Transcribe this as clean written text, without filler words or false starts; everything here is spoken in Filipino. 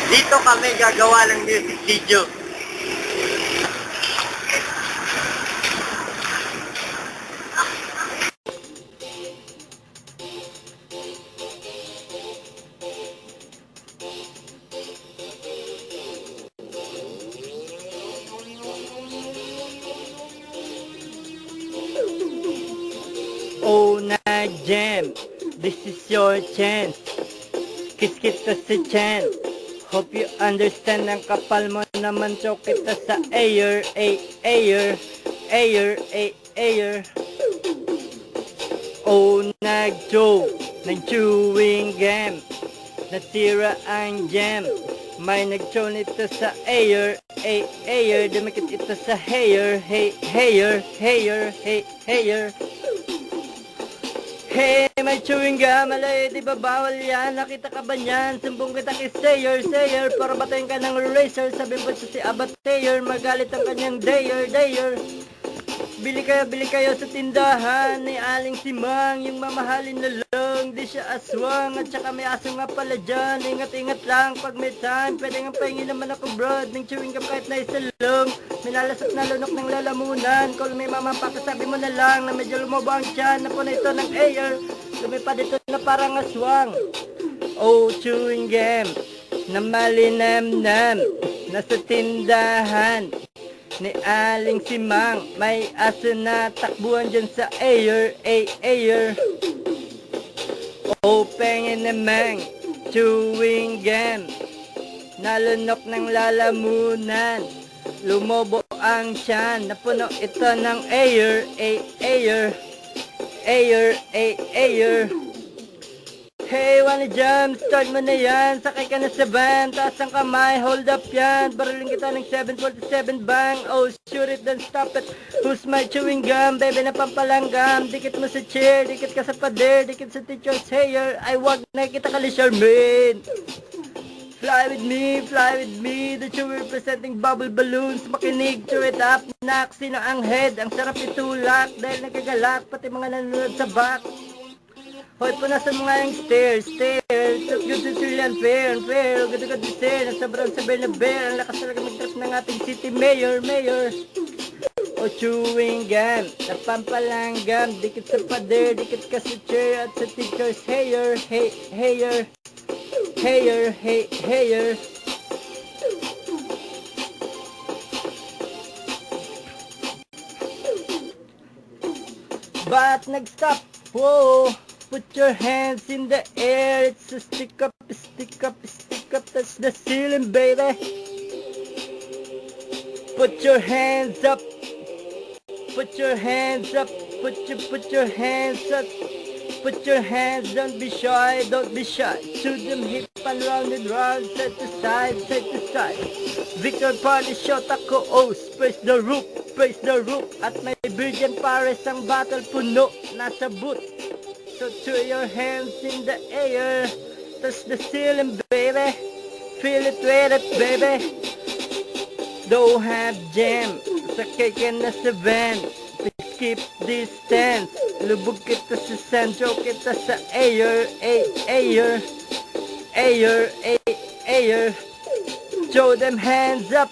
Dito kami gagawa ng music video. Oh, na jam, this is your chance. Kiss kita sa chance. Hope you understand. Ang kapal mo naman, choke kita sa air, air, air, air. Oh, nag-joke, nag-chewing gum, natira ang jam. May nag-chow nito sa air, air. Dumikit ito sa hair, hair, hair, hair. Hey, may chewing gum, alay, di ba bawal yan? Nakita ka ba niyan? Sumbong kita kay Sayer, Sayer, para batayin ka ng eraser. Sabi mo si Abateyer, magalit ang kanyang dayer. Bili kayo sa tindahan ni Aling Simang, yung mamahalin na lang, di siya aswang. At saka may aso nga pala dyan, ingat-ingat lang pag may time. Pwede nga pahingin naman ako brad, ng chewing gum kahit na isa lang. Minalasap na lunok ng lalamunan, kung may mamampak sabi mo na lang, na medyo lumobo ang tiyan, na puno ito ng air. Lumipad ito na parang aswang. Oh, chewing gum, na malinamnam, nasa tindahan ni Aling Simang, may aso na takbuhan dyan sa air, air. Oh, pengen namang chewing gum, nalunok ng lalamunan, lumobo ang tiyan, napuno ito ng air, air, air, air. Hey, wanna jump? Start mo na yan. Sakay ka na sa van. Taas ang kamay. Hold up yan. Baraling kita ng 747 bang. Oh, shoot it, then stop it. Who's my chewing gum? Baby na pampalanggam. Dikit mo sa chair. Dikit ka sa pader. Dikit sa teacher's hair. Ay, wag na kita kali Charmaine. Fly with me. The chewer representing bubble balloons. Makinig, chew it up. Knock, sino ang head? Ang sarap itulak. Dahil nagagalak. Pati mga nanonood sa back. Hoy, punasan mo nga yung stairs. Good to see unfair. Good to say, nasa brown sa bear na bear. Ang lakas talaga mag-trap ng ating city mayor. O chewing gum, napampalanggam. Dikit sa pader, dikit ka sa chair. At sa teacher's hair, hair. But nag-stop, whoa. Put your hands in the air, it's a stick up, touch the ceiling, baby. Put your hands up, put your hands, don't be shy, shoot them hip and round and round, side to side. Victor Party shot ako, oh, praise the roof, at may Virgin Paris ang battle puno, nasa boot. So throw your hands in the air, touch the ceiling, baby. Feel it, with it, baby. Don't have jam, sakay ka na sa van. Please keep distance. Lubog kita sa sentro, kita sa air. Throw them hands up.